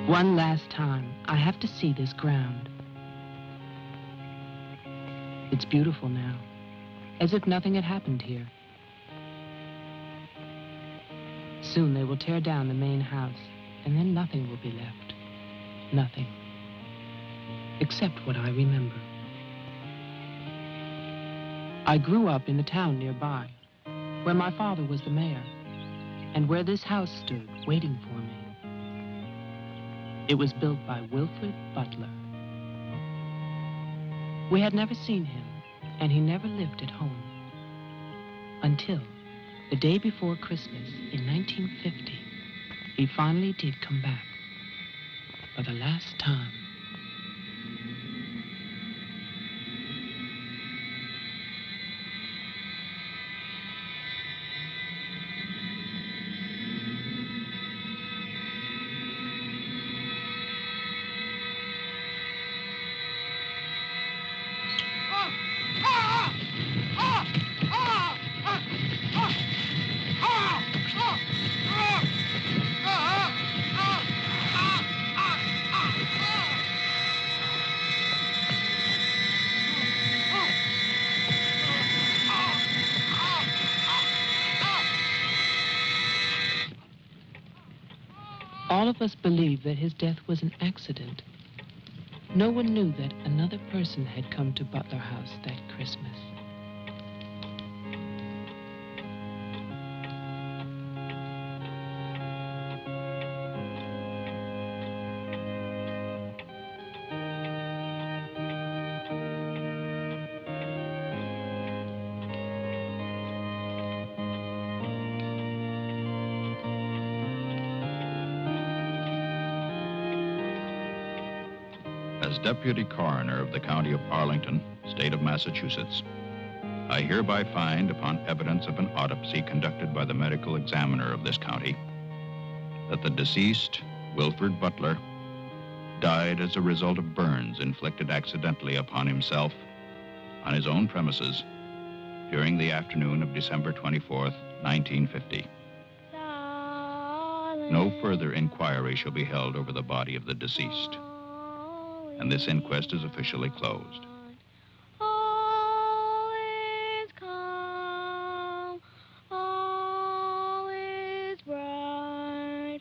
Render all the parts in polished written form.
One last time, I have to see this ground. It's beautiful now, as if nothing had happened here. Soon they will tear down the main house, and then nothing will be left. Nothing. Except what I remember. I grew up in the town nearby, where my father was the mayor, and where this house stood waiting for me. It was built by Wilfred Butler. We had never seen him, and he never lived at home. Until the day before Christmas in 1950, he finally did come back for the last time. All of us believed that his death was an accident. No one knew that another person had come to Butler House that Christmas. As Deputy Coroner of the County of Arlington, State of Massachusetts, I hereby find, upon evidence of an autopsy conducted by the medical examiner of this county, that the deceased, Wilfred Butler, died as a result of burns inflicted accidentally upon himself on his own premises during the afternoon of December 24th, 1950. No further inquiry shall be held over the body of the deceased, and this inquest is officially closed. All is calm, all is bright,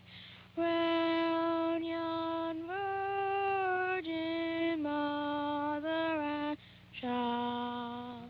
round yon Virgin Mother and Child.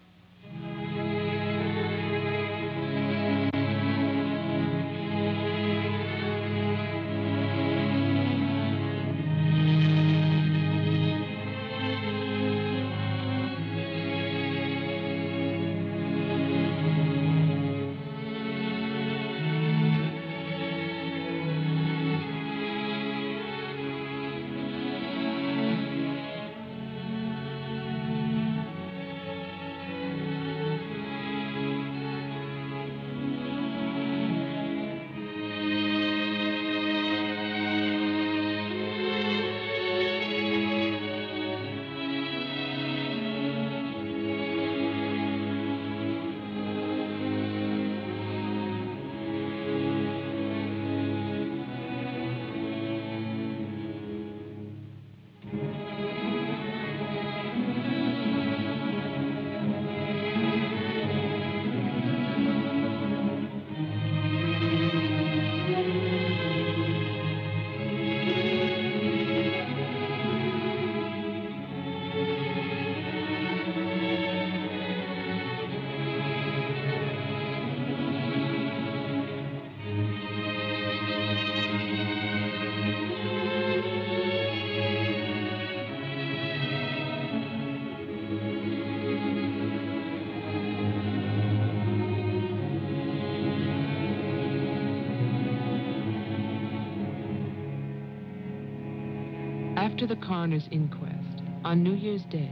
After the coroner's inquest, on New Year's Day,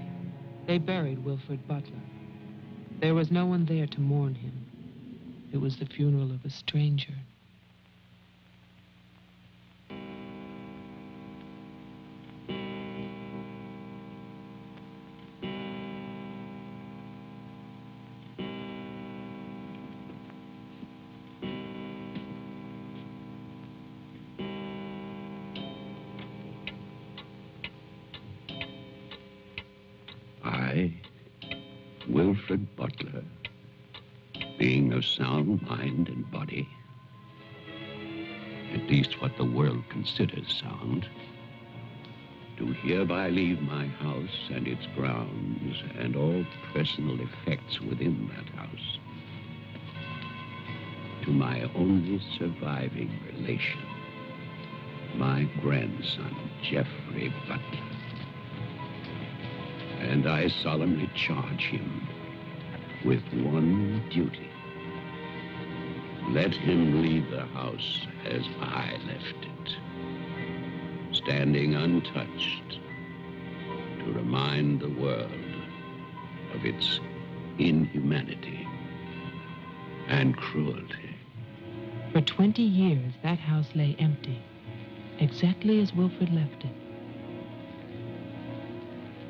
they buried Wilfred Butler. There was no one there to mourn him. It was the funeral of a stranger. Wilfred Butler, being of sound mind and body, at least what the world considers sound, do hereby leave my house and its grounds and all personal effects within that house to my only surviving relation, my grandson, Geoffrey Butler. And I solemnly charge him with one duty. Let him leave the house as I left it, standing untouched to remind the world of its inhumanity and cruelty. For 20 years, that house lay empty, exactly as Wilfred left it.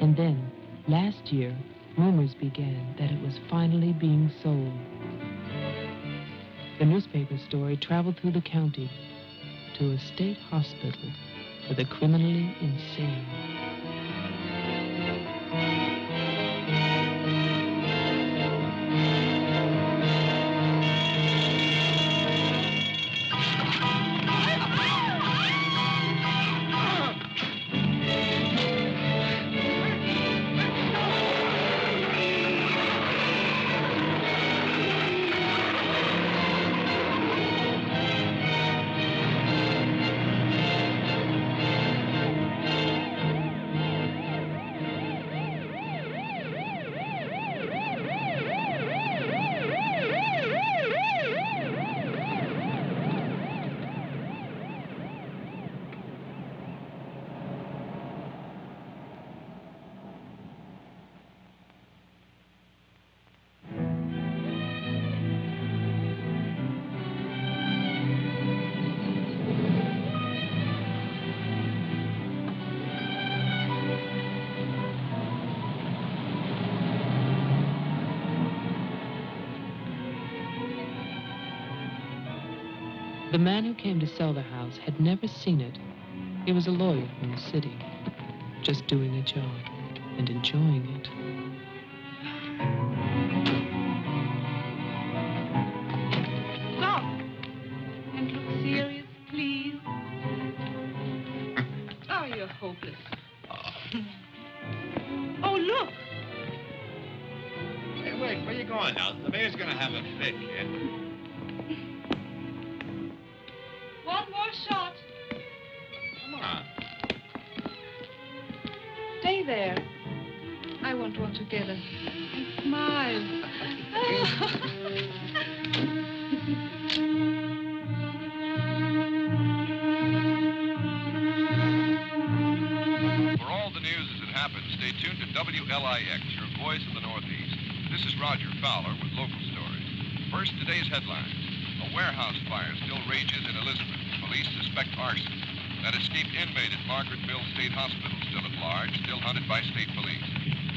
And then, last year, rumors began that it was finally being sold. The newspaper story traveled through the county to a state hospital for the criminally insane. The man who came to sell the house had never seen it. He was a lawyer from the city, just doing a job and enjoying it. Stop! And look serious, please. Oh, you're hopeless. Oh, look! Hey, wait, where you going now? The mayor's gonna have a fit, kid. One more shot. Come on. Stay there. I want one together. And smile. For all the news as it happens, stay tuned to WLIX, your voice of the Northeast. This is Roger Fowler with local stories. First, today's headlines. A warehouse fire still rages in Elizabeth. Police suspect arson. That escaped inmate at Margaretville State Hospital still at large, still hunted by state police.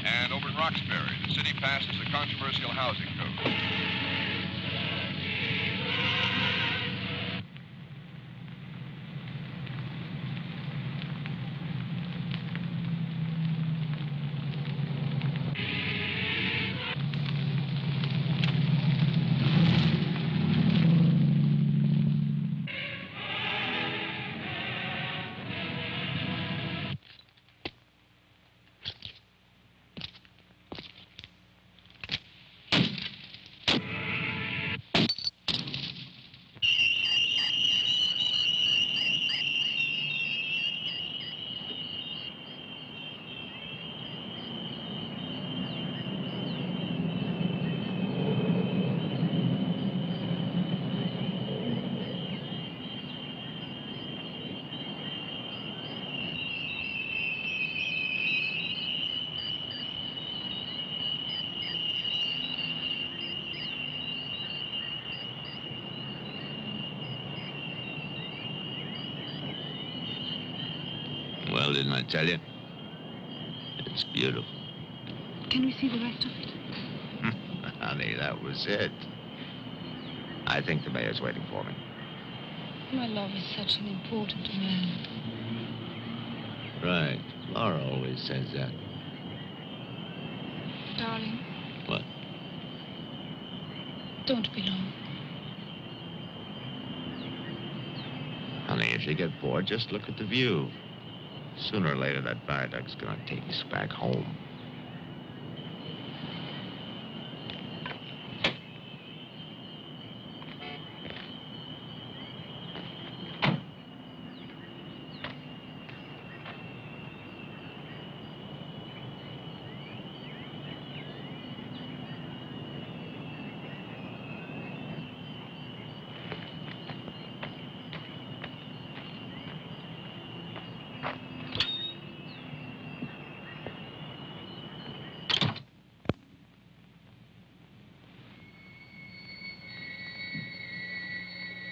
And over in Roxbury, the city passes a controversial housing code. Well, didn't I tell you? It's beautiful. Can we see the rest of it? Honey, that was it. I think the mayor's waiting for me. My love is such an important man. Right. Laura always says that. Darling, What? Don't be long. Honey, if you get bored, just look at the view. Sooner or later, that viaduct's gonna take us back home.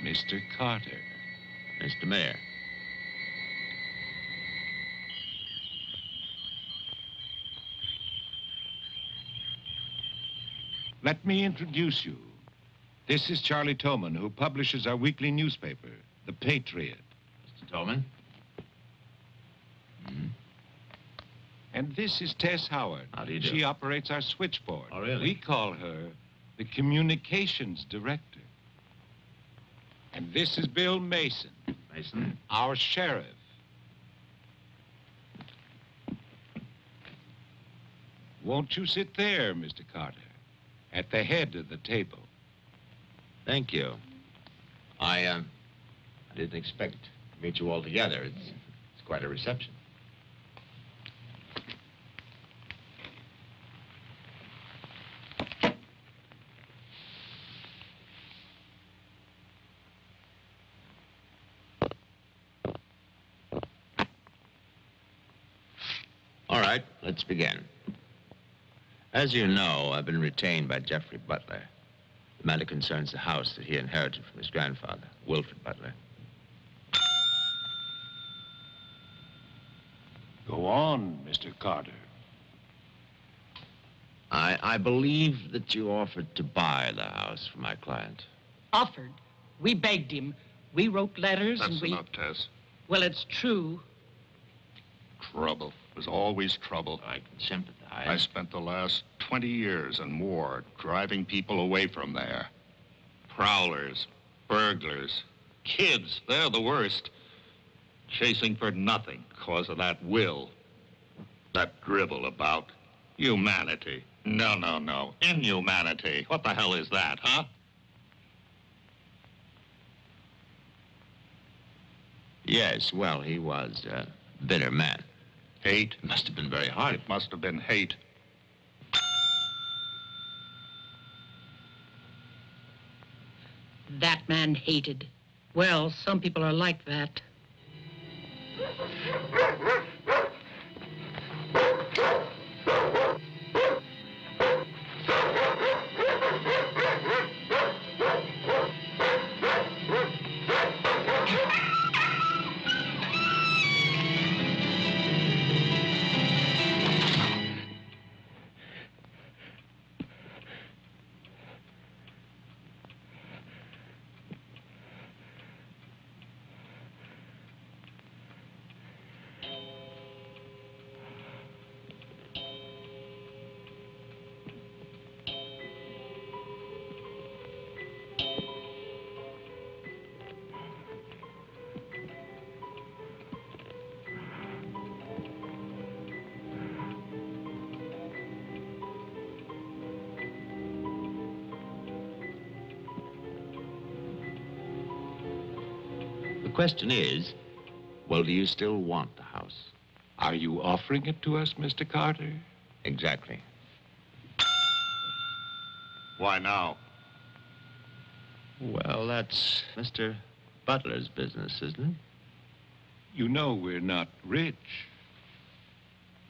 Mr. Carter. Mr. Mayor. Let me introduce you. This is Charlie Toman, who publishes our weekly newspaper, The Patriot. Mr. Tolman. And this is Tess Howard. How do you do? She operates our switchboard. Oh, really? We call her the communications director. And this is Bill Mason. Mason. Our sheriff. Won't you sit there, Mr. Carter, at the head of the table? Thank you. I didn't expect to meet you all together. It's quite a reception. All right, let's begin. As you know, I've been retained by Jeffrey Butler. The matter concerns the house that he inherited from his grandfather, Wilfred Butler. Go on, Mr. Carter. I believe that you offered to buy the house for my client. Offered. We begged him. We wrote letters and we... That's enough, Tess. Well, it's true. Trouble. There's always trouble. I can sympathize. I spent the last 20 years and more driving people away from there. Prowlers, burglars, kids, they're the worst. Chasing for nothing because of that will. That drivel about humanity. No, no, no. Inhumanity. What the hell is that, huh? Yes, well, he was a bitter man. Hate. It must have been very hard. It must have been hate. That man hated. Well, some people are like that. The question is, well, do you still want the house? Are you offering it to us, Mr. Carter? Exactly. Why now? Well, that's Mr. Butler's business, isn't it? You know we're not rich.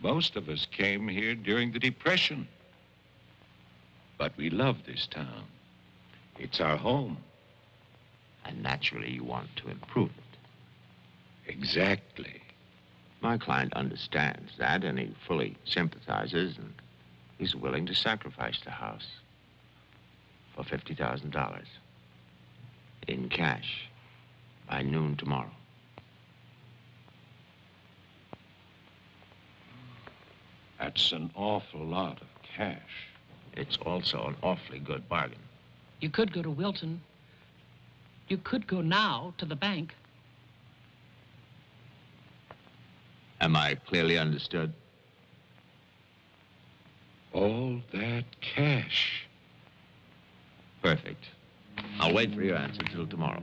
Most of us came here during the Depression. But we love this town. It's our home. And naturally, you want to improve it. Exactly. My client understands that, and he fully sympathizes, and he's willing to sacrifice the house for $50,000 in cash by noon tomorrow. That's an awful lot of cash. It's also an awfully good bargain. You could go to Wilton. You could go now to the bank. Am I clearly understood? All that cash. Perfect. I'll wait for your answer till tomorrow.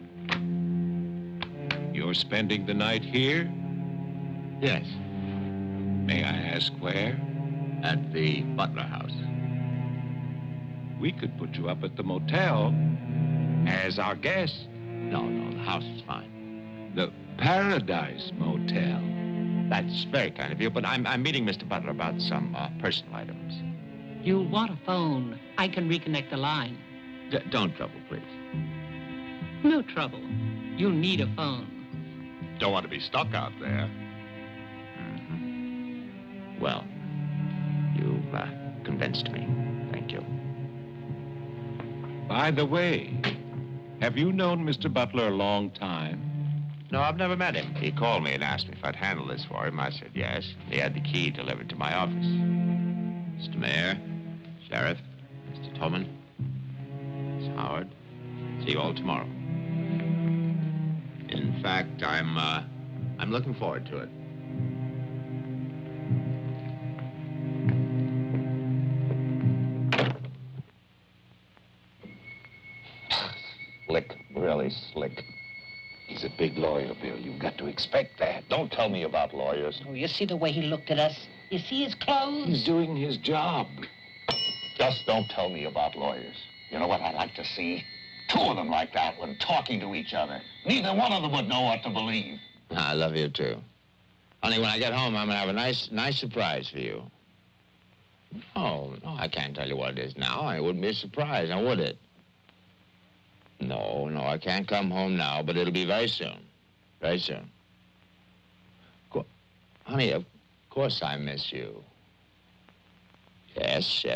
You're spending the night here? Yes. May I ask where? At the Butler House. We could put you up at the motel as our guest. No, the house is fine. The Paradise Motel. That's very kind of you, but I'm meeting Mr. Butler about some personal items. You'll want a phone. I can reconnect the line. Don't trouble, please. No trouble. You'll need a phone. Don't want to be stuck out there. Mm-hmm. Well, you've convinced me. Thank you. By the way, have you known Mr. Butler a long time? No, I've never met him. He called me and asked me if I'd handle this for him. I said yes. He had the key delivered to my office. Mr. Mayor, Sheriff, Mr. Tolman, Miss Howard, see you all tomorrow. In fact, I'm looking forward to it. Slick, really slick. He's a big lawyer, Bill. You've got to expect that. Don't tell me about lawyers. Oh, you see the way he looked at us? You see his clothes? He's doing his job. Just don't tell me about lawyers. You know what I'd like to see? Two of them like that when talking to each other. Neither one of them would know what to believe. I love you, too. Honey, when I get home, I'm going to have a nice surprise for you. No, I can't tell you what it is now. It wouldn't be a surprise, now would it? No, I can't come home now, but it'll be very soon. Very soon. Honey, of course I miss you. Yes,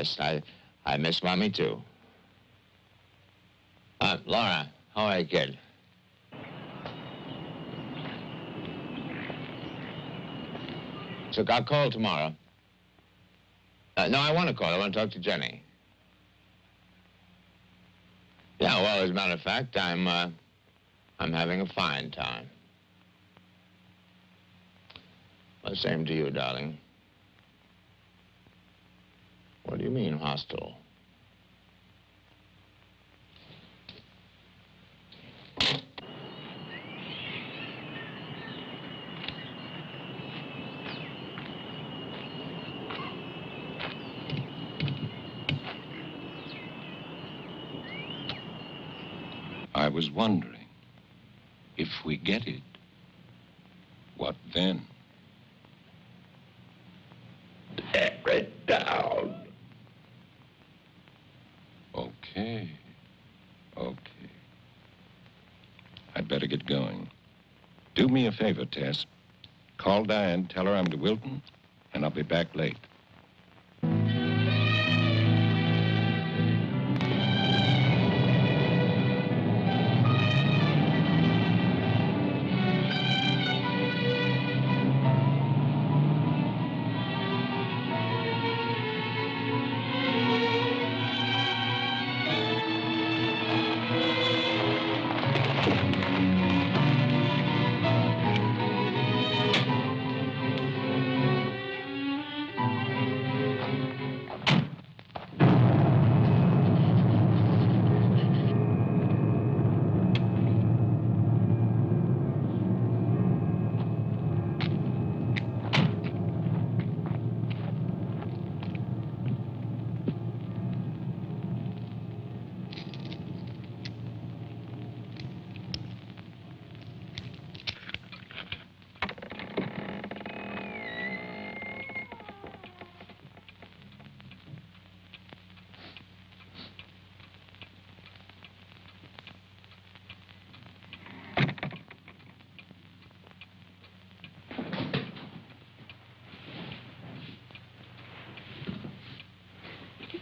I miss Mommy, too. Laura, how are you, kid? So I'll call tomorrow. No, I want to call. I want to talk to Jenny. Yeah, well, as a matter of fact, I'm having a fine time. Well, same to you, darling. What do you mean, hostile? I was wondering, if we get it, what then? Tear it down. Okay. I'd better get going. Do me a favor, Tess. Call Diane, tell her I'm to Wilton, and I'll be back late.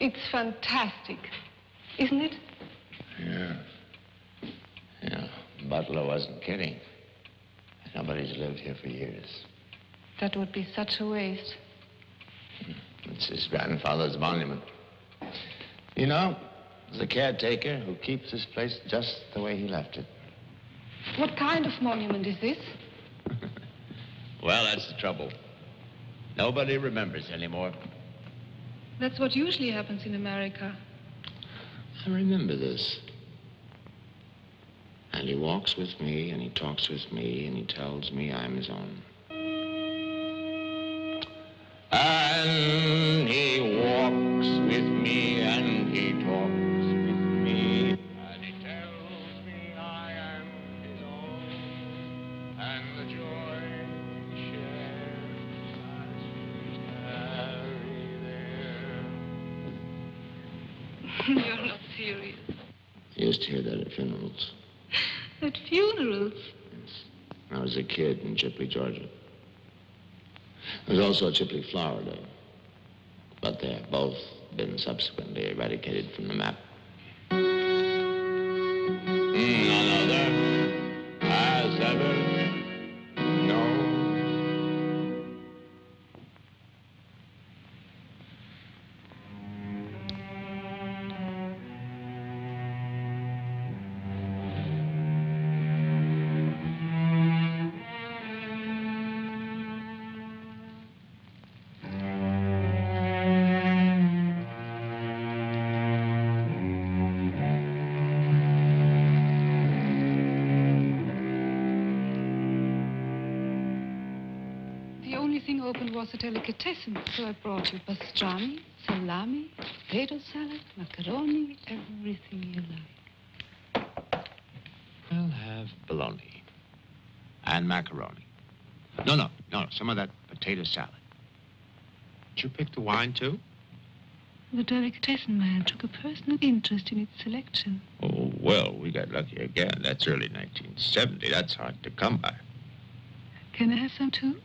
It's fantastic, isn't it? Yeah. Butler wasn't kidding. Nobody's lived here for years. That would be such a waste. It's his grandfather's monument. You know, The caretaker who keeps this place just the way he left it. What kind of monument is this? Well, that's the trouble. Nobody remembers anymore. That's what usually happens in America. I remember this. And he walks with me, and he talks with me, and he tells me I'm his own. And he walks with me, and he talks with me, and he tells me I am his own, and the joy he shares as we tarry there. You're not serious. I used to hear that at funerals. At funerals? Yes. When I was a kid in Chipley, Georgia. There was also a Chipley Flower Day. But they have both been subsequently eradicated from the map. None other has ever known. Was a delicatessen, so I brought you pastrami, salami, potato salad, macaroni, everything you like. I'll have bologna and macaroni. No, some of that potato salad. Did you pick the wine, too? The delicatessen man took a personal interest in its selection. Oh, well, we got lucky again. That's early 1970. That's hard to come by. Can I have some, too?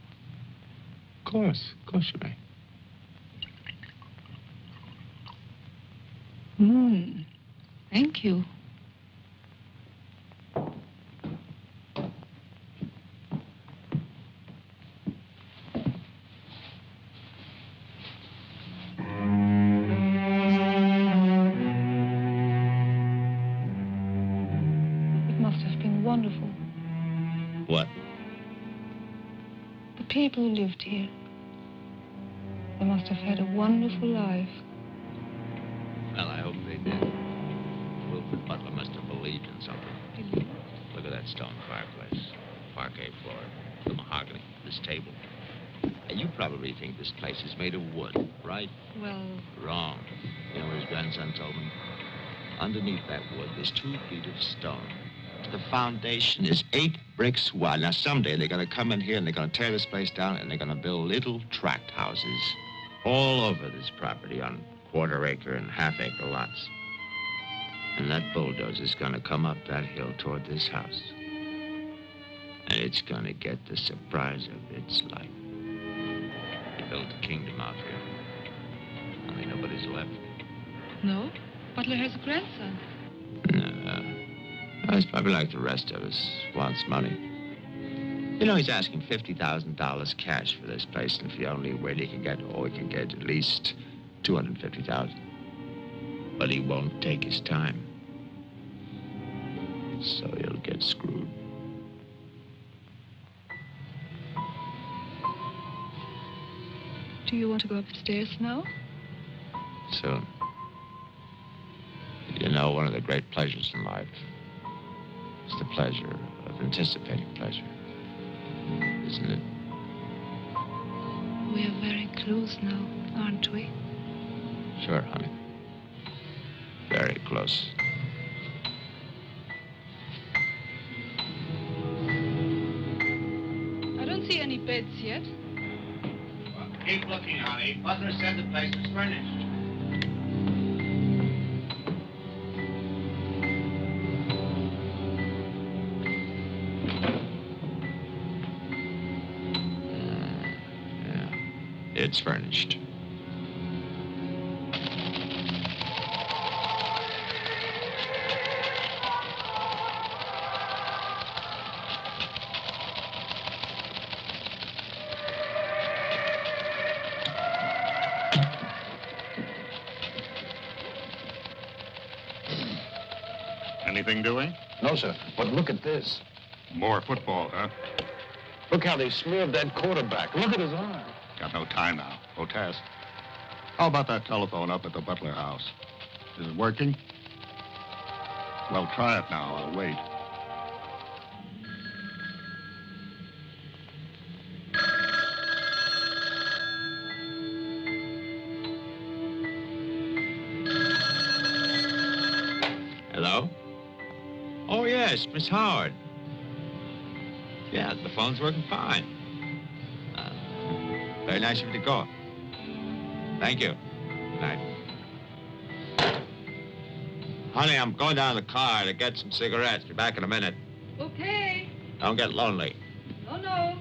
Of course you may. Thank you. It must have been wonderful. What? The people who lived here. They must have had a wonderful life. Well, I hope they did. Wilfred Butler must have believed in something. Look at that stone fireplace, parquet floor, the mahogany, this table. Now, you probably think this place is made of wood, right? Well... Wrong. You know what his grandson told me? Underneath that wood, there's 2 feet of stone. The foundation is 8 bricks wide. Now, someday they're going to come in here and they're going to tear this place down and they're going to build little tract houses all over this property on quarter-acre and half-acre lots. And that bulldozer's going to come up that hill toward this house. And it's going to get the surprise of its life. They built a kingdom out here. Only nobody's left. No? Butler has a grandson. No. He's probably like the rest of us, wants money. You know, he's asking $50,000 cash for this place, and if the only way he can get at least $250,000. But he won't take his time. So he'll get screwed. Do you want to go upstairs now? Soon. You know, one of the great pleasures in life is the pleasure of anticipating pleasure. Isn't it? We are very close now, aren't we? Sure, honey. Very close. I don't see any beds yet. Well, keep looking, honey. Butler said the place was furnished. It's furnished. Anything doing? No, sir. But look at this. More football, huh? Look how they smeared that quarterback. Look at his arm. Got no time now. Go test. How about that telephone up at the Butler house? Is it working? Well, try it now. I'll wait. Hello? Oh, yes, Miss Howard. Yeah, the phone's working fine. Very nice of you to call. Thank you. Good night. Honey, I'm going down to the car to get some cigarettes. Be back in a minute. Okay. Don't get lonely. No, no.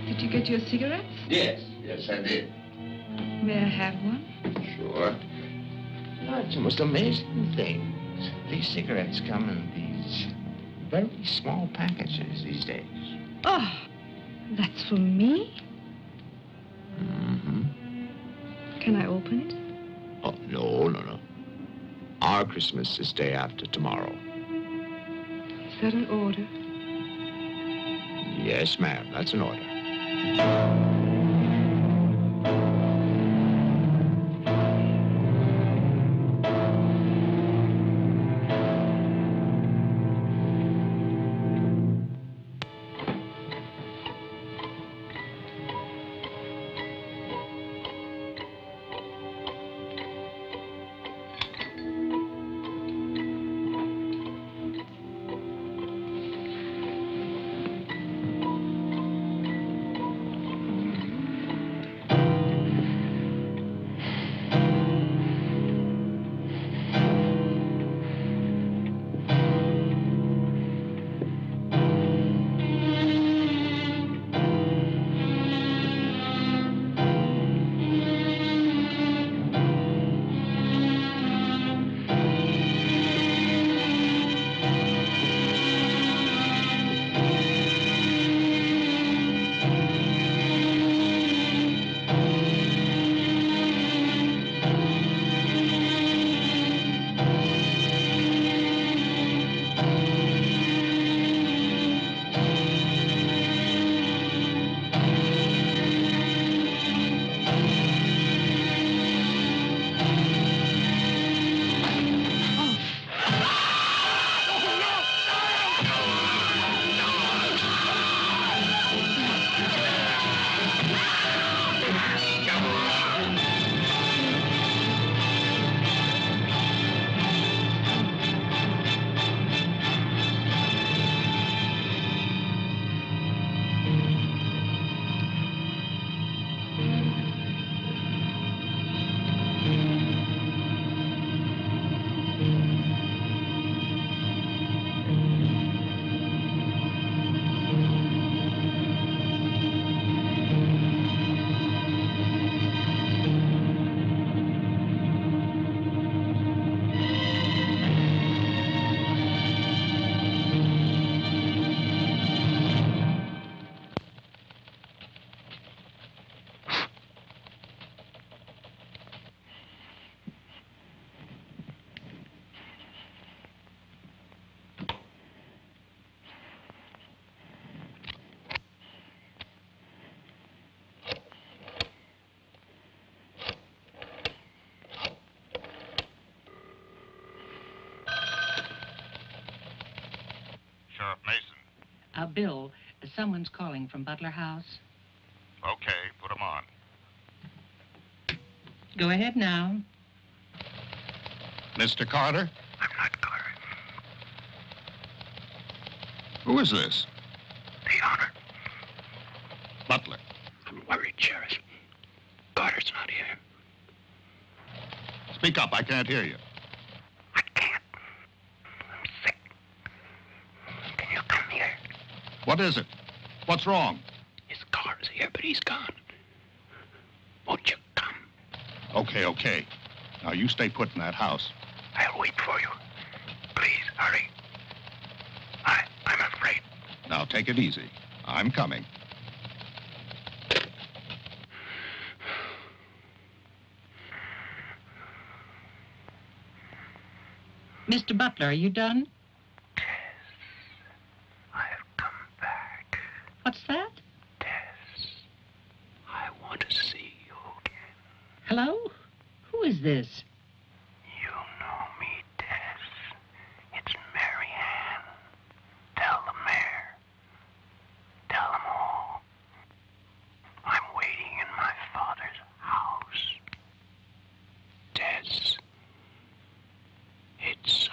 Did you get your cigarettes? Yes, I did. May I have one? Sure. Oh, it's the most amazing things. These cigarettes come in these very small packages these days. Oh, that's for me? Mm-hmm. Can I open it? Oh, no. Our Christmas is day after tomorrow. Is that an order? Yes, ma'am, that's an order. Sheriff Mason. Bill, someone's calling from Butler House. Okay, put him on. Go ahead now. Mr. Carter? I'm not Carter. Who is this? The honor. Butler. I'm worried, Sheriff. Carter's not here. Speak up, I can't hear you. I can't. I'm sick. Can you come here? What is it? What's wrong? His car's here, but he's gone. Won't you come? Okay. Now, you stay put in that house. I'll wait for you. Please, hurry. I'm afraid. Now, take it easy. I'm coming. Mr. Butler, are you done? Tess, I have come back. What's that? Tess, I want to see you again. Hello? Who is this? You know me, Tess. It's Mary Ann. Tell the mayor. Tell them all. I'm waiting in my father's house. Tess. It's so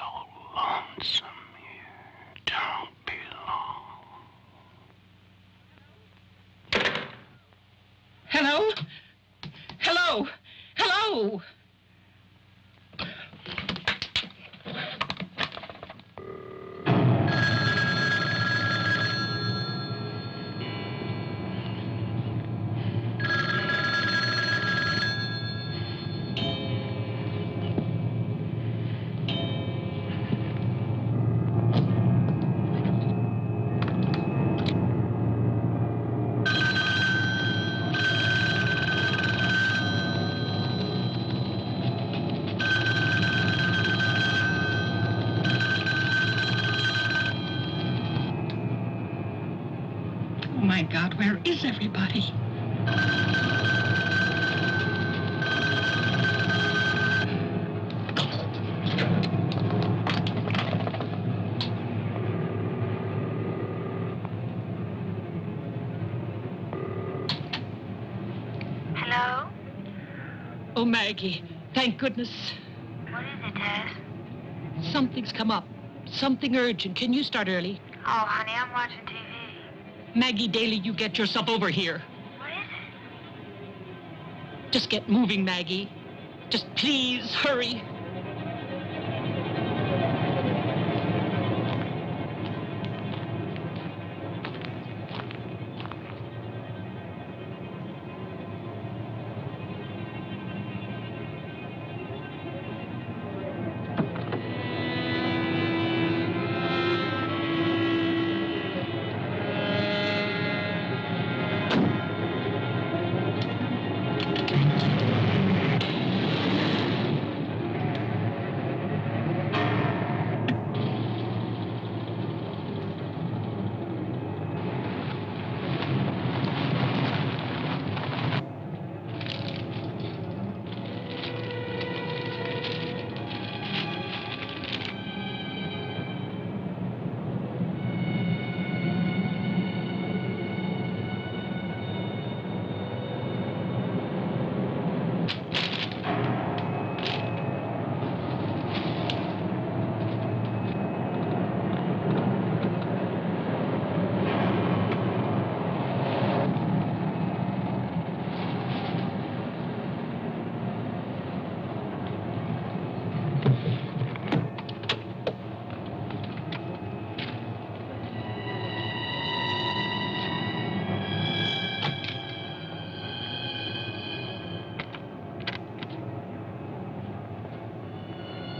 lonesome here. Don't be long. Hello? Hello? Hello? Oh, my God, where is everybody? Hello? Oh, Maggie, thank goodness. What is it, Tess? Something's come up. Something urgent. Can you start early? Oh, honey, I'm watching TV. Maggie Daly, you get yourself over here. What is it? Just get moving, Maggie. Just please hurry.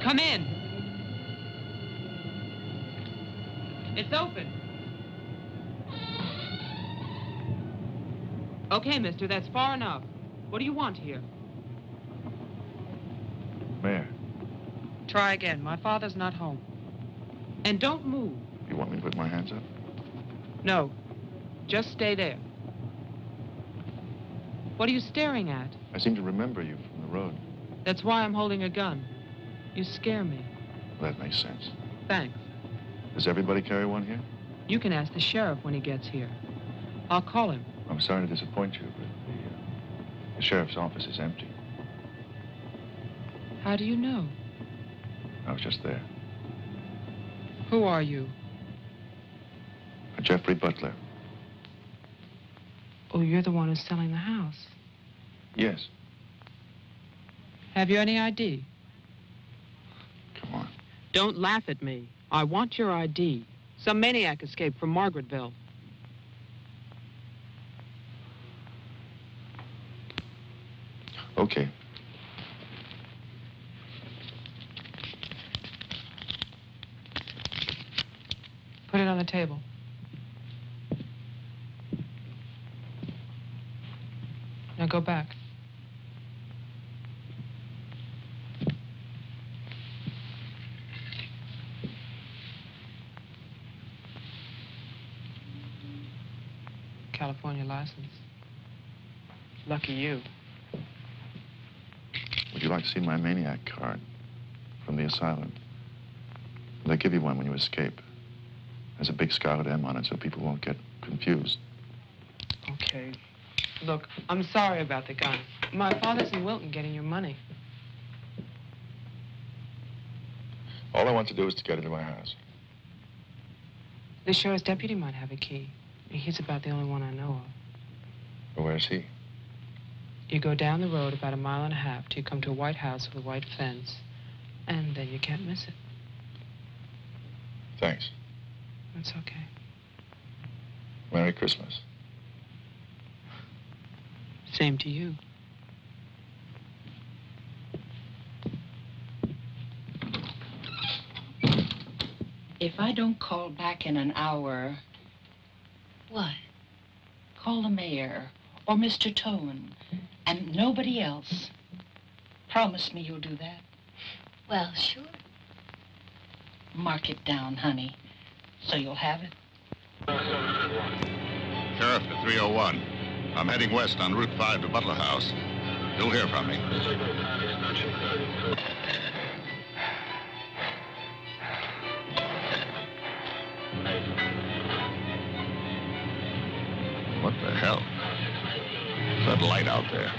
Come in. It's open. Okay, mister, that's far enough. What do you want here? Mayor, Try again. My father's not home. And don't move. you want me to put my hands up? No. Just stay there. What are you staring at? I seem to remember you from the road. That's why I'm holding a gun. You scare me. Well, that makes sense. Thanks. Does everybody carry one here? You can ask the sheriff when he gets here. I'll call him. I'm sorry to disappoint you, but the sheriff's office is empty. How do you know? I was just there. Who are you? Jeffrey Butler. Oh, you're the one who's selling the house. Yes. Have you any ID? Come on. Don't laugh at me. I want your ID. Some maniac escaped from Margaretville. Okay. Put it on the table. Now go back. California license. Lucky you. Would you like to see my maniac card from the asylum? They give you one when you escape. There's a big scarlet M on it so people won't get confused. Okay. Look, I'm sorry about the gun. My father's in Wilton getting your money. All I want to do is to get into my house. The sheriff's deputy might have a key. He's about the only one I know of. Well, where's he? You go down the road about 1.5 miles till you come to a white house with a white fence, and then you can't miss it. Thanks. That's okay. Merry Christmas. Same to you. If I don't call back in an hour... What? Call the mayor or Mr. Tone and nobody else. Promise me you'll do that. Well, sure. Mark it down, honey, so you'll have it. Sheriff to 301. I'm heading west on Route 5 to Butler House. You'll hear from me. What the hell? That light out there.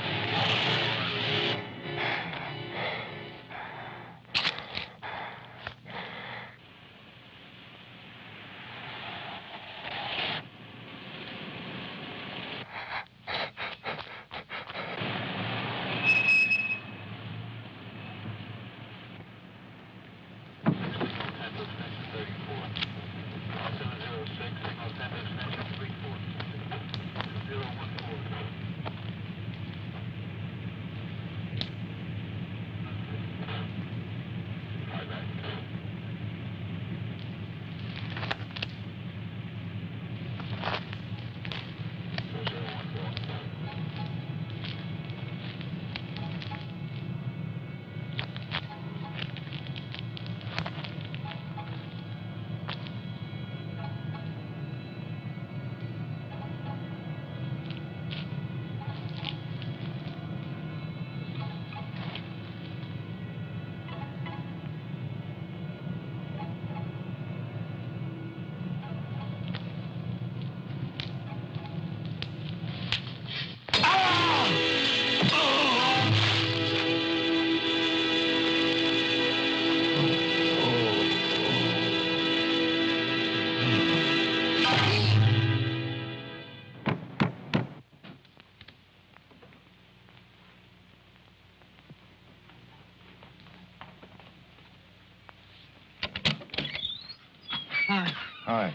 Hi. Hi.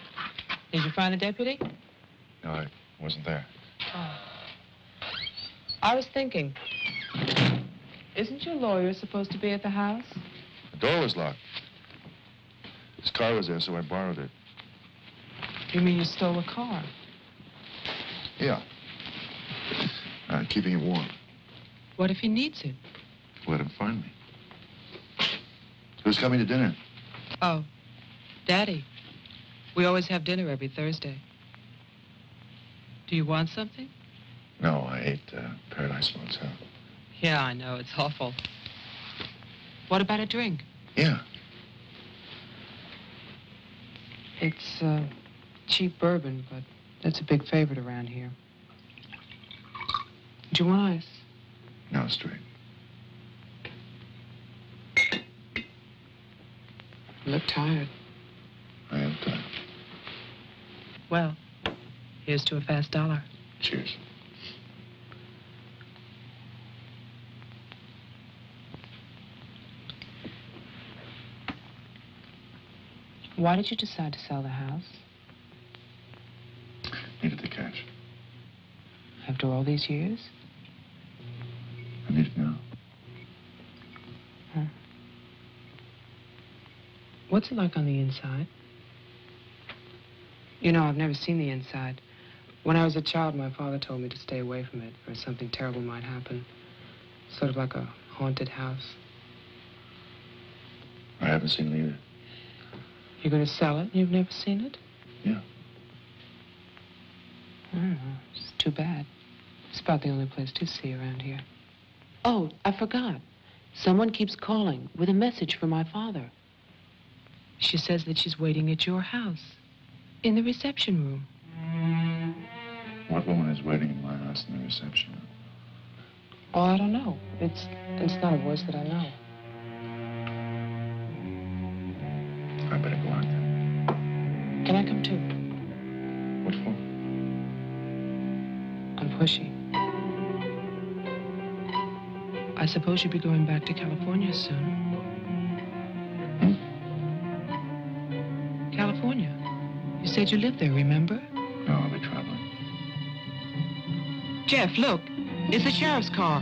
Did you find the deputy? No, I wasn't there. Oh. I was thinking, isn't your lawyer supposed to be at the house? The door was locked. His car was there, so I borrowed it. You mean you stole a car? Yeah. Keeping it warm. What if he needs it? Let him find me. Who's coming to dinner? Oh, Daddy. We always have dinner every Thursday. Do you want something? No, I ate Paradise Motel. Yeah, I know. It's awful. What about a drink? Yeah. It's Cheap bourbon, but that's a big favorite around here. Do you want ice? No, straight. You look tired. I am tired. Well, here's to a fast dollar. Cheers. Why did you decide to sell the house? Needed the cash. After all these years? I need it now. Huh. What's it like on the inside? You know, I've never seen the inside. When I was a child, my father told me to stay away from it, or something terrible might happen. Sort of like a haunted house. I haven't seen it either. You're going to sell it and you've never seen it? Yeah. Oh, it's too bad. It's about the only place to see around here. Oh, I forgot. Someone keeps calling with a message for my father. She says that she's waiting at your house, in the reception room. What woman is waiting in my house in the reception room? Oh, I don't know. It's not a voice that I know. I better go out then. Can I come too? What for? I'm pushy. I suppose you'll be going back to California soon. California? You said you lived there, remember? No, I'll be traveling. Jeff, look. It's the sheriff's car.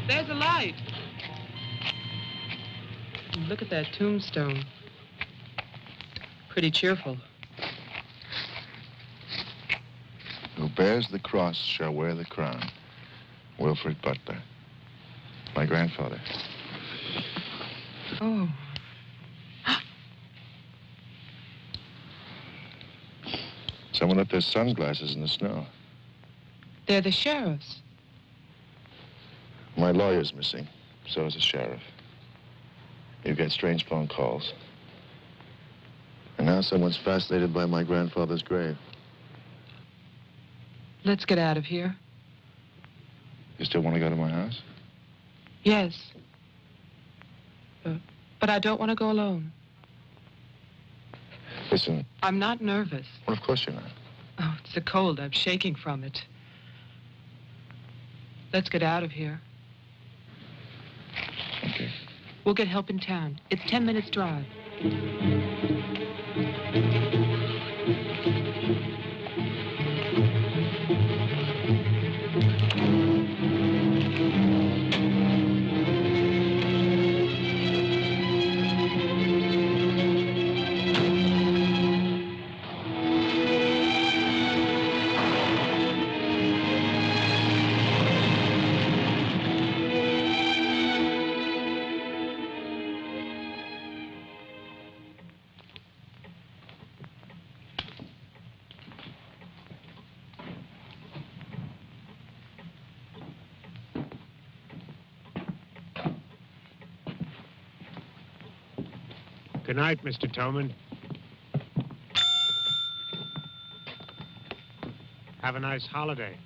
There's a light. Look at that tombstone. Pretty cheerful. Who bears the cross shall wear the crown. Wilfred Butler. My grandfather. Oh. Someone left their sunglasses in the snow. They're the sheriff's. My lawyer's missing. So is the sheriff. You get strange phone calls. And now someone's fascinated by my grandfather's grave. Let's get out of here. You still want to go to my house? Yes. But I don't want to go alone. Listen. I'm not nervous. Well, of course you're not. Oh, it's the cold. I'm shaking from it. Let's get out of here. Okay. We'll get help in town. It's 10 minutes drive. Good night, Mr. Toman. Have a nice holiday.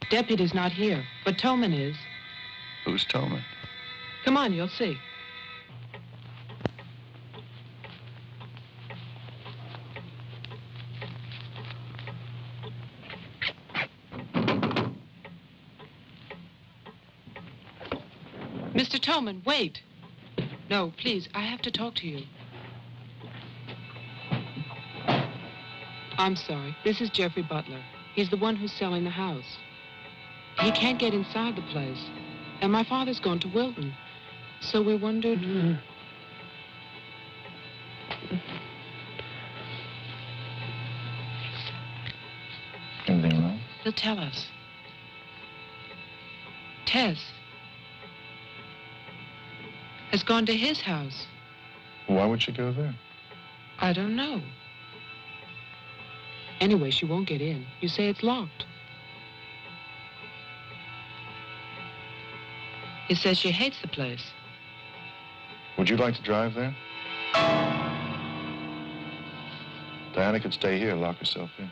Deputy's not here, but Toman is. Who's Toman? Come on, you'll see. Mr. Toman, wait. No, please, I have to talk to you. I'm sorry. This is Jeffrey Butler. He's the one who's selling the house. He can't get inside the place. And my father's gone to Wilton. So we wondered... Anything wrong? He'll tell us. Tess has gone to his house. Why would she go there? I don't know. Anyway, she won't get in. You say it's locked. He says she hates the place. Would you like to drive there? Diana could stay here, lock herself in.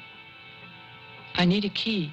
I need a key.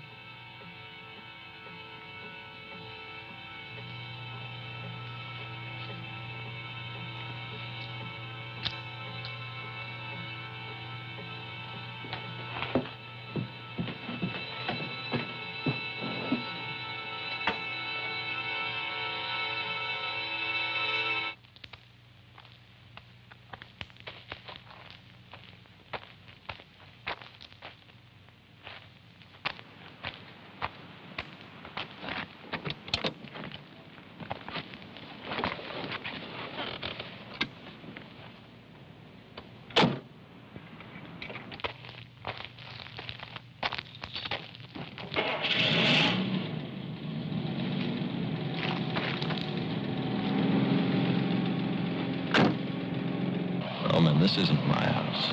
Oh, man, this isn't my house.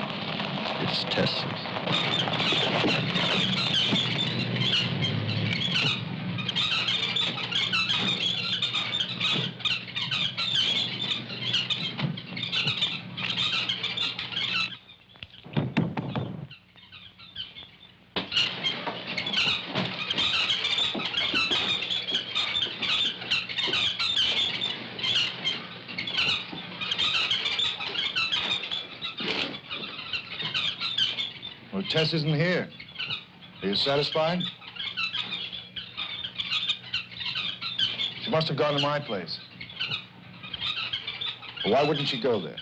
It's Tess's. Tess isn't here. Are you satisfied? She must have gone to my place. Well, why wouldn't she go there?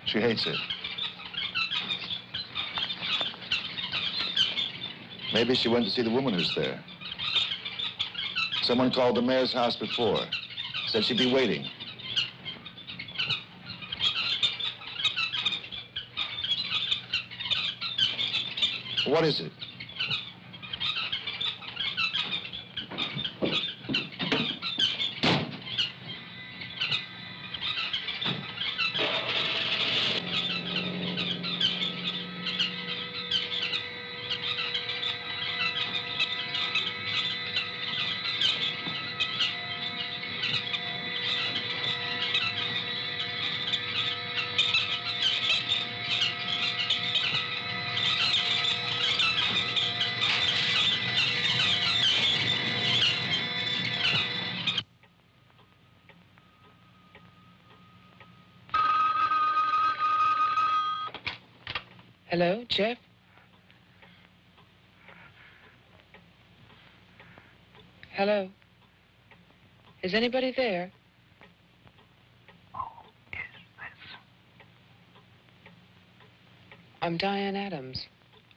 She hates it. Maybe she went to see the woman who's there. Someone called the mayor's house before. Said she'd be waiting. What is it? Hello, Jeff? Hello? Is anybody there? Who is this? I'm Diane Adams.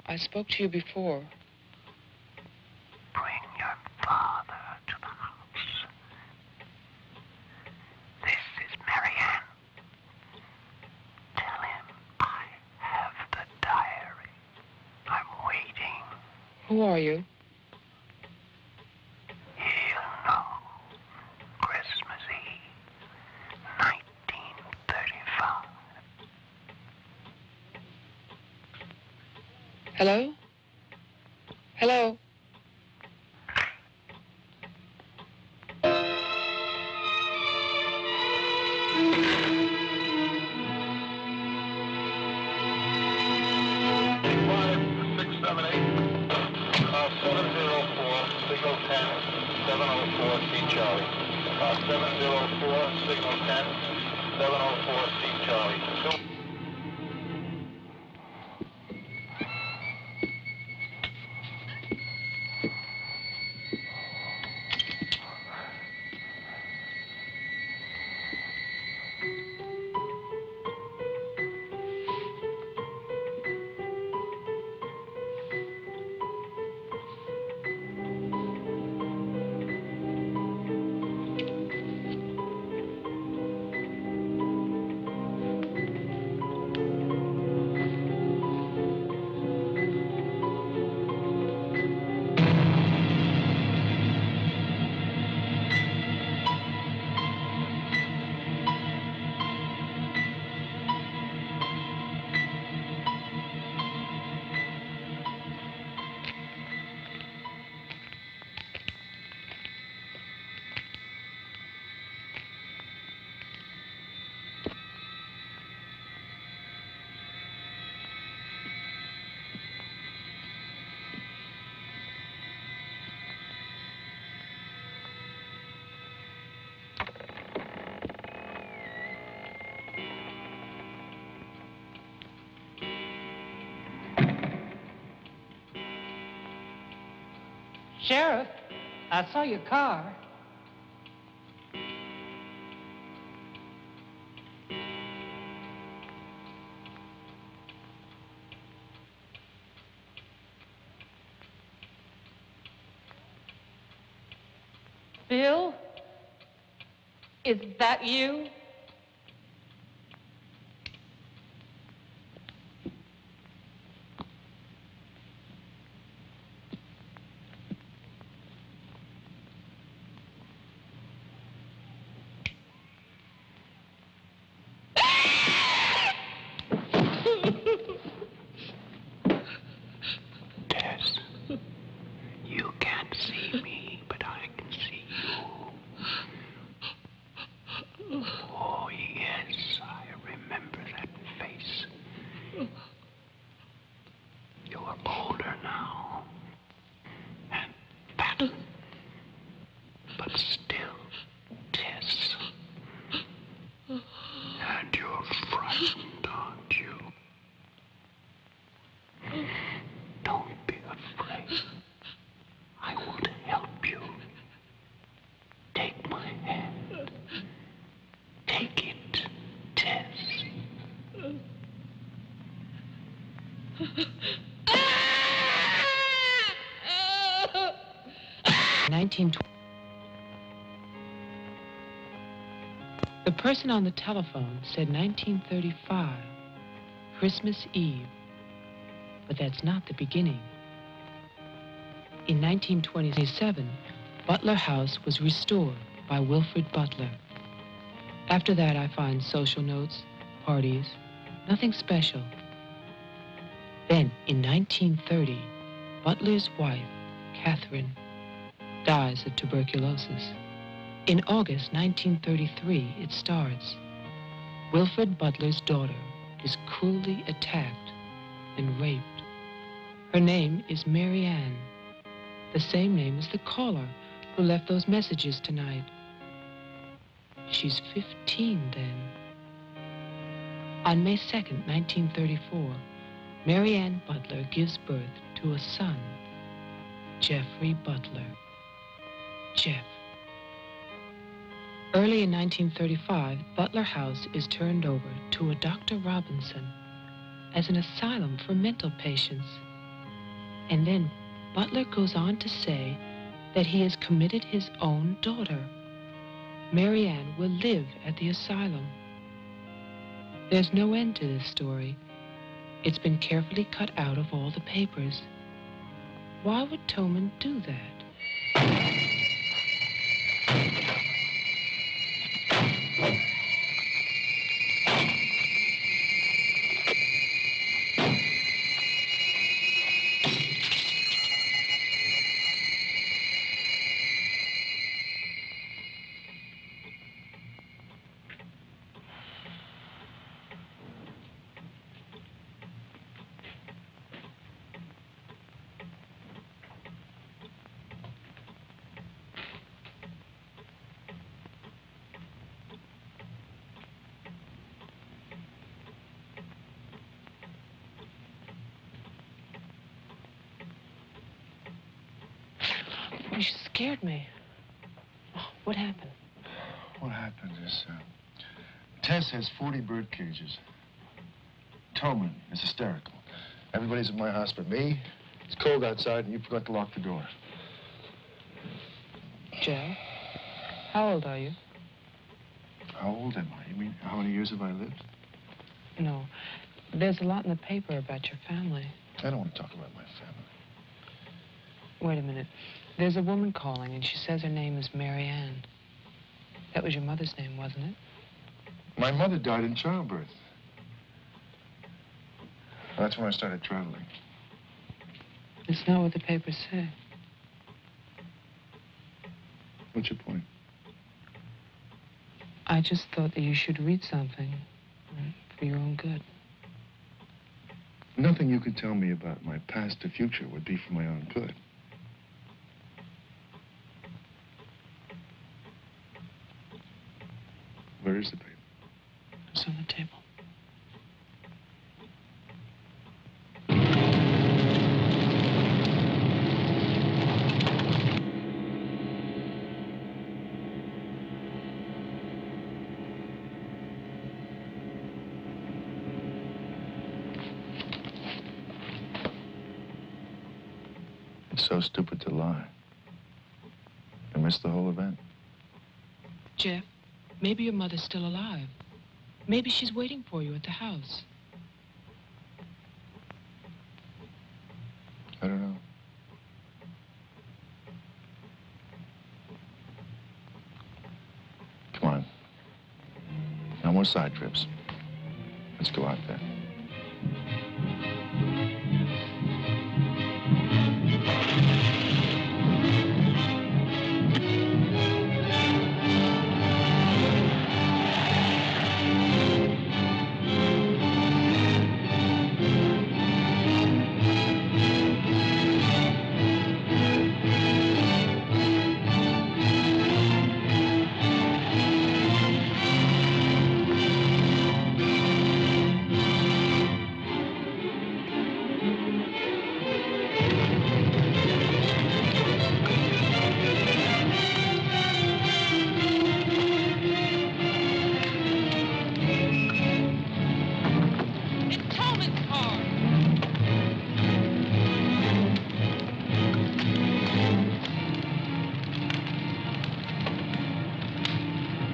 I spoke to you before. Bring your father to the house. This is Marianne. Tell him I have the diary. I'm waiting. Who are you? He'll know. Christmas Eve, 1935. Hello? Hello? Signal 10, 704 C Charlie. 704, signal 10, 704 C Charlie. Sheriff, I saw your car. Bill? Is that you? Tess, you can't see me, but I can see you. Oh, yes, I remember that face. You're older now, and fatter, but still Tess. And you're frightened, aren't you? Don't be afraid. I want to help you. Take my hand. Take it, Tess. 1920. The person on the telephone said 1935, Christmas Eve. But that's not the beginning. In 1927, Butler House was restored by Wilfred Butler. After that, I find social notes, parties, nothing special. Then, in 1930, Butler's wife, Catherine, dies of tuberculosis. In August 1933, it starts. Wilfred Butler's daughter is cruelly attacked and raped. Her name is Mary Ann, the same name as the caller who left those messages tonight. She's 15 then. On May 2nd, 1934, Mary Ann Butler gives birth to a son, Jeffrey Butler. Jeff. Early in 1935, Butler House is turned over to a Dr. Robinson as an asylum for mental patients. And then Butler goes on to say that he has committed his own daughter. Mary Ann will live at the asylum. There's no end to this story. It's been carefully cut out of all the papers. Why would Toman do that? You scared me. Oh, what happened? What happened is, Tess has 40 bird cages. Toman is hysterical. Everybody's at my house but me. It's cold outside, and you forgot to lock the door. Joe, how old are you? How old am I? You mean, how many years have I lived? No. There's a lot in the paper about your family. I don't want to talk about my family. Wait a minute. There's a woman calling, and she says her name is Mary Ann. That was your mother's name, wasn't it? My mother died in childbirth. That's when I started traveling. It's not what the papers say. What's your point? I just thought that you should read something for your own good. Nothing you could tell me about my past or future would be for my own good. Where is the paper? It's on the table. It's so stupid to lie. I missed the whole event. Jeff, maybe your mother's still alive. Maybe she's waiting for you at the house. I don't know. Come on. No more side trips. Let's go out there.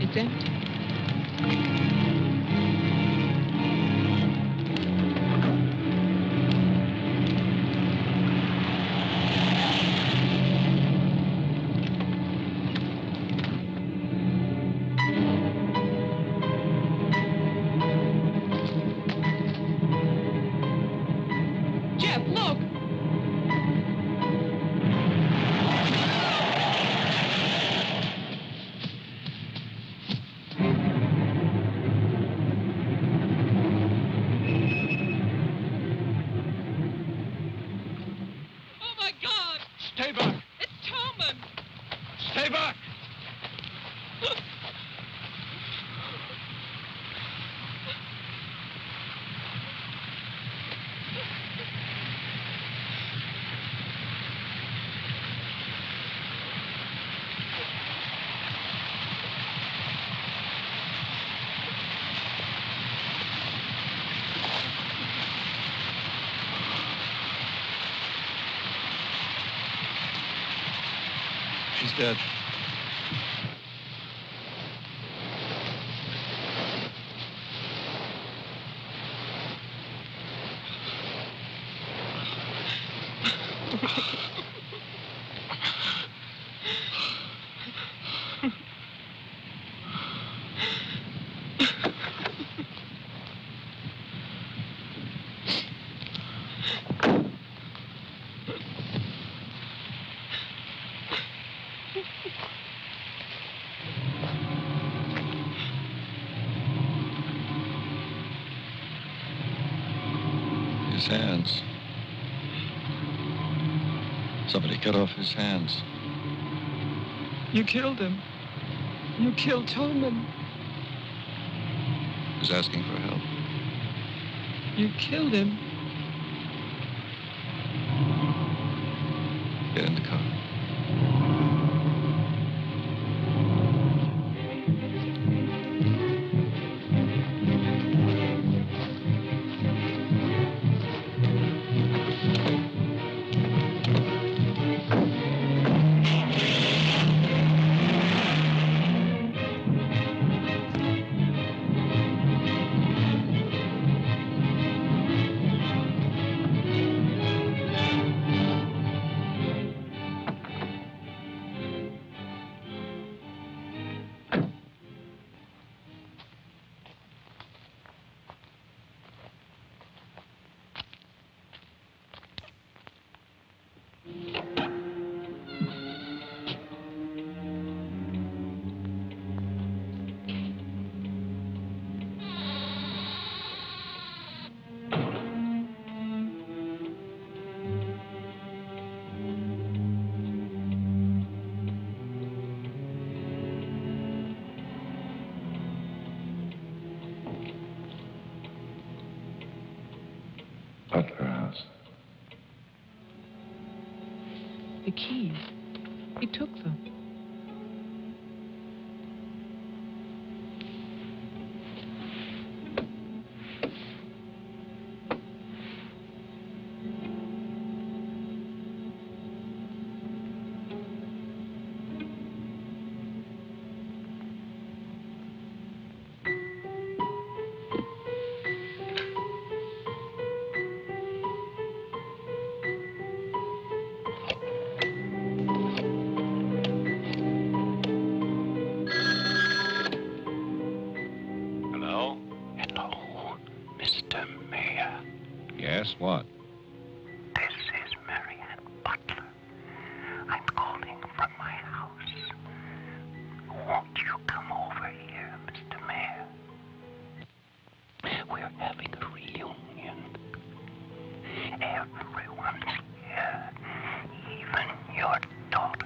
It's empty. Jeff, look! Stay back! It's Toman! Stay back! She's dead. His hands. Somebody cut off his hands. You killed him. You killed Toman. He's asking for help. You killed him. Get in the car. Butler House. The keys. He took them. Yes, what? This is Mary Butler. I'm calling from my house. Won't you come over here, Mr. Mayor? We're having a reunion. Everyone's here, even your daughter.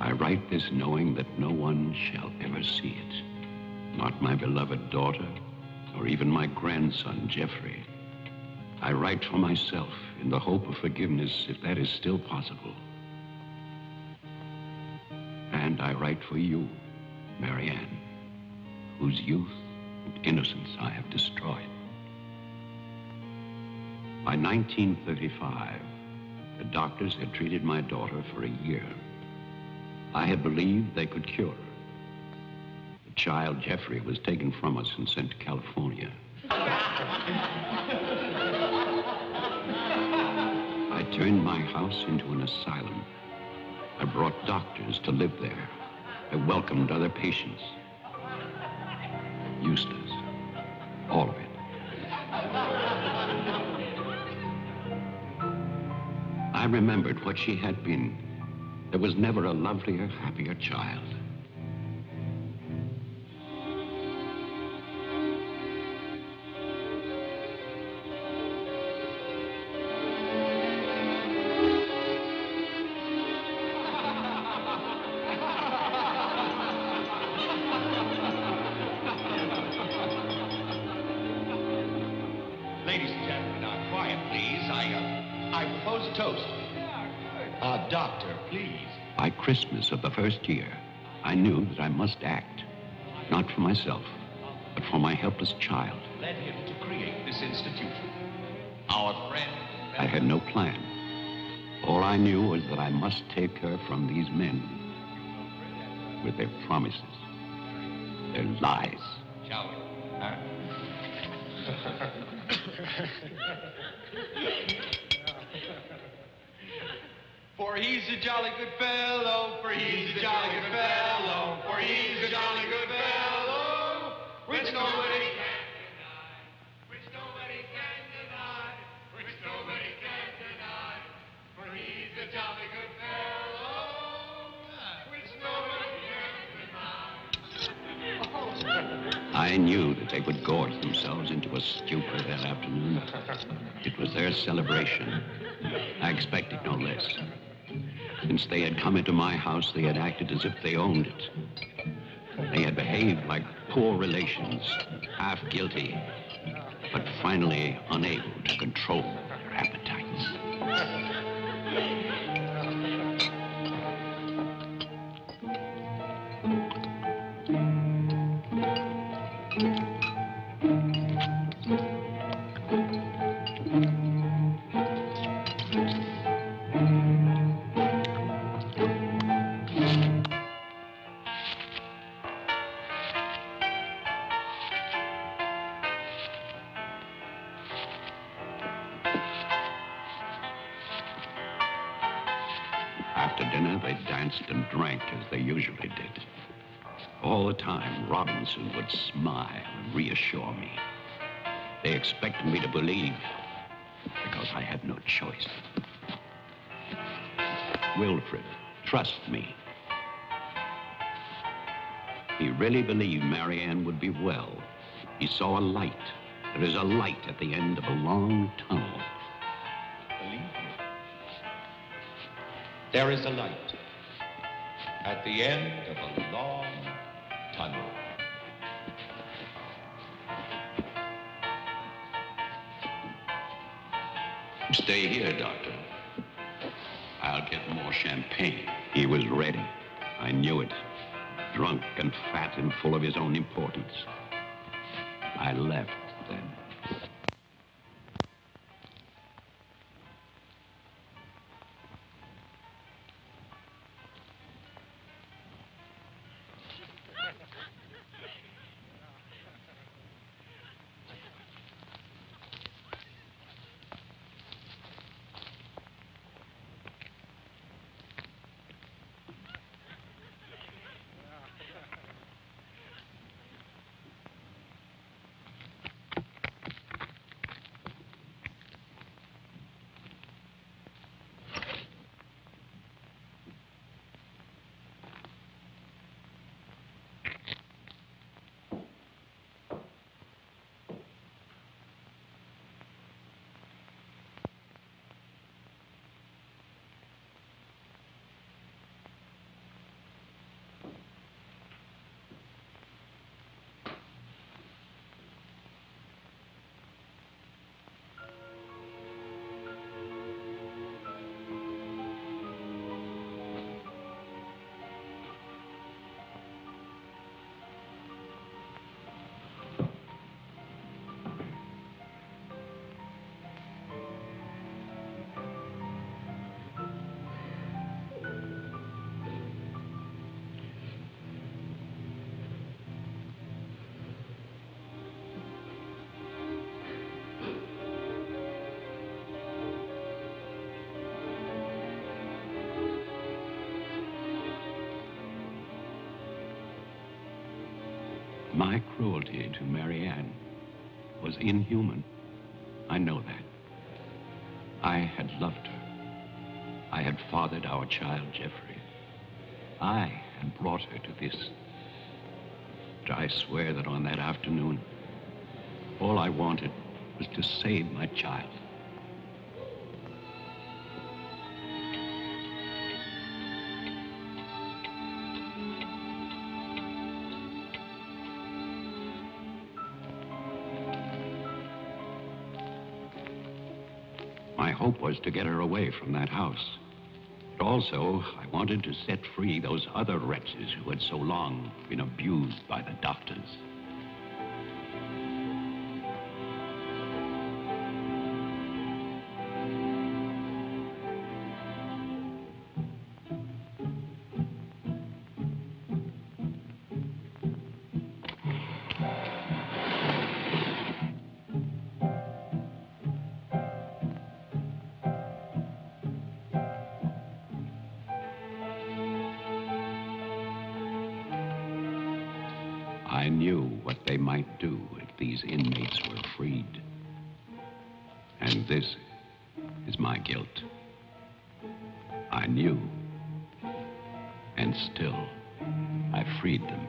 I write this knowing that no one shall ever see it. Not my beloved daughter, or even my grandson, Jeffrey. I write for myself in the hope of forgiveness, if that is still possible. And I write for you, Mary Ann, whose youth and innocence I have destroyed. By 1935, the doctors had treated my daughter for a year. I had believed they could cure her. The child, Jeffrey, was taken from us and sent to California. I turned my house into an asylum. I brought doctors to live there. I welcomed other patients. Eustace, all of it. I remembered what she had been. There was never a lovelier, happier child. Ladies and gentlemen, now quiet, please. I propose a toast. Doctor, please. By Christmas of the first year, I knew that I must act, not for myself, but for my helpless child. Led him to create this institution. Our friend. I had no plan. All I knew was that I must take her from these men with their promises, their lies. Shall we? Huh? For he's a jolly good fellow, for he's a jolly good fellow, for he's a jolly good fellow, which nobody can deny, which nobody can deny, which nobody can deny, for he's a jolly good fellow, which nobody can deny. I knew that they would gorge themselves into a stupor that afternoon. It was their celebration. I expected no less. Since they had come into my house, they had acted as if they owned it. They had behaved like poor relations, half guilty, but finally unable to control their appetites. After dinner, they danced and drank as they usually did. All the time, Robinson would smile and reassure me. They expected me to believe, because I had no choice. Wilfred, trust me. He really believed Mary Ann would be well. He saw a light. There is a light at the end of a long tunnel. Believe me. There is a light at the end of a long tunnel. Stay here, Doctor. I'll get more champagne. He was ready. I knew it. Drunk and fat and full of his own importance. I left then. My cruelty to Mary Ann was inhuman. I know that. I had loved her. I had fathered our child, Jeffrey. I had brought her to this. But I swear that on that afternoon, all I wanted was to save my child. My hope was to get her away from that house. But also, I wanted to set free those other wretches who had so long been abused by the doctors. I knew what they might do if these inmates were freed. And this is my guilt. I knew, and still I freed them.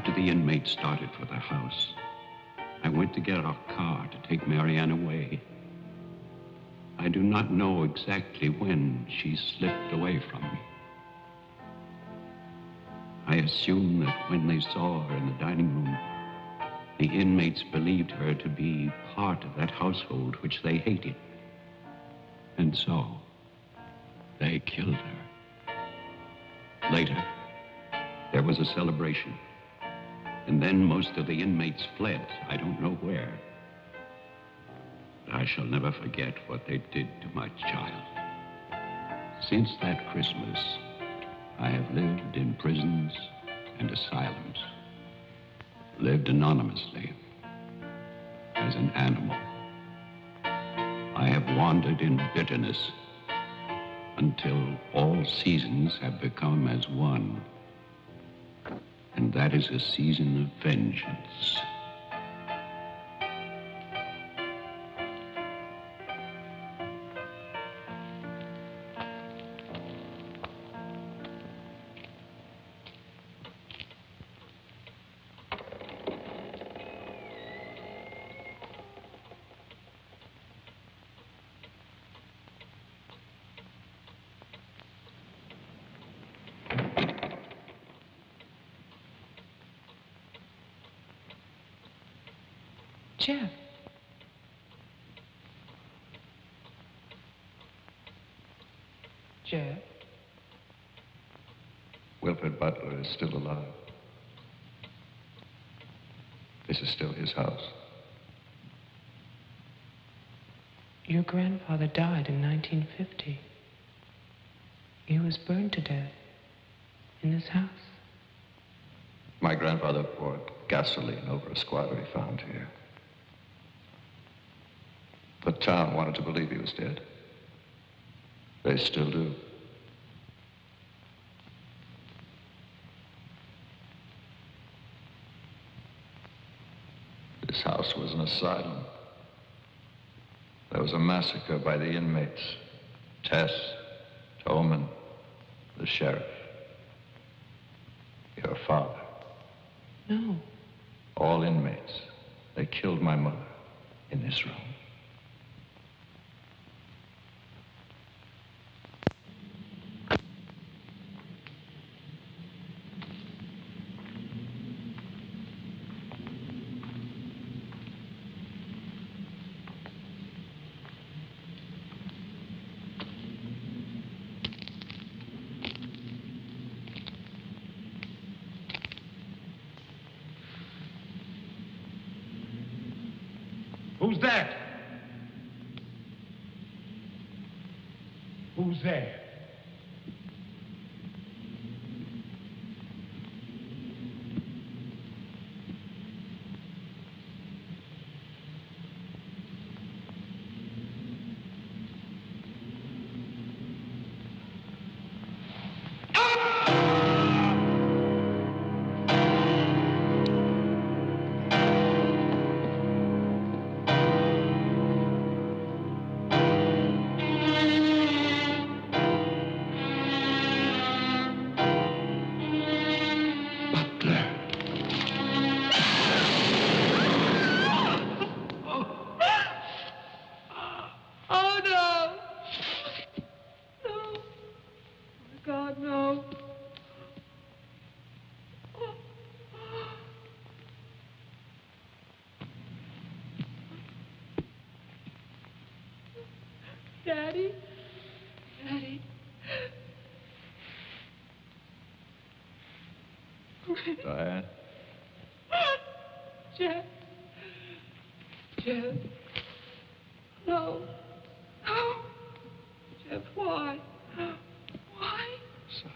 After the inmates started for the house, I went to get our car to take Marianne away. I do not know exactly when she slipped away from me. I assume that when they saw her in the dining room, the inmates believed her to be part of that household which they hated. And so, they killed her. Later, there was a celebration. And then most of the inmates fled. I don't know where. But I shall never forget what they did to my child. Since that Christmas, I have lived in prisons and asylums. Lived anonymously, as an animal. I have wandered in bitterness until all seasons have become as one. And that is a season of vengeance. Jeff. Jeff. Wilfred Butler is still alive. This is still his house. Your grandfather died in 1950. He was burned to death in this house. My grandfather poured gasoline over a squatter he found here. The town wanted to believe he was dead. They still do. This house was an asylum. There was a massacre by the inmates. Tess, Tolman, the sheriff. Your father. No. All inmates. They killed my mother in this room. Who's that? Who's there? Daddy? Daddy? Diane? Jeff? Jeff? No. No. Jeff, why? Why? Sorry.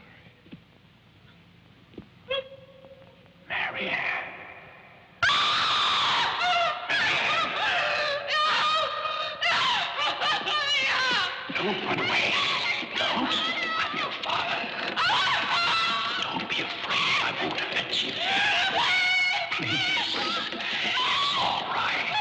Marianne. Don't run away. Don't. I'm your father. Don't be afraid. I won't hurt you. Please. It's all right.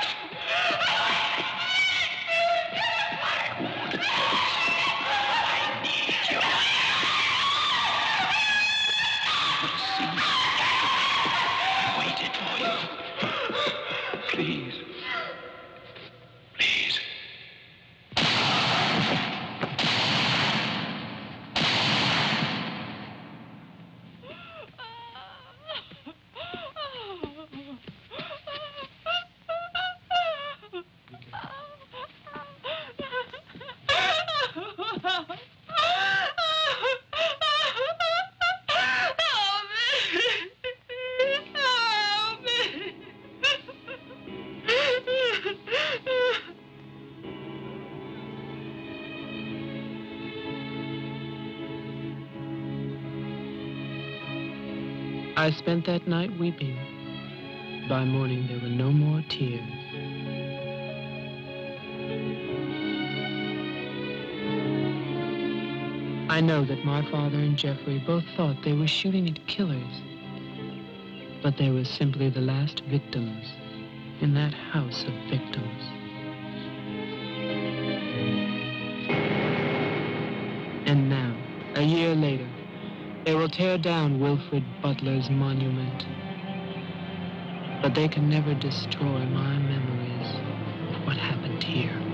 I spent that night weeping. By morning, there were no more tears. I know that my father and Jeffrey both thought they were shooting at killers, but they were simply the last victims in that house of victims. And now, a year later, they will tear down Wilfred Butler's monument. But they can never destroy my memories of what happened here.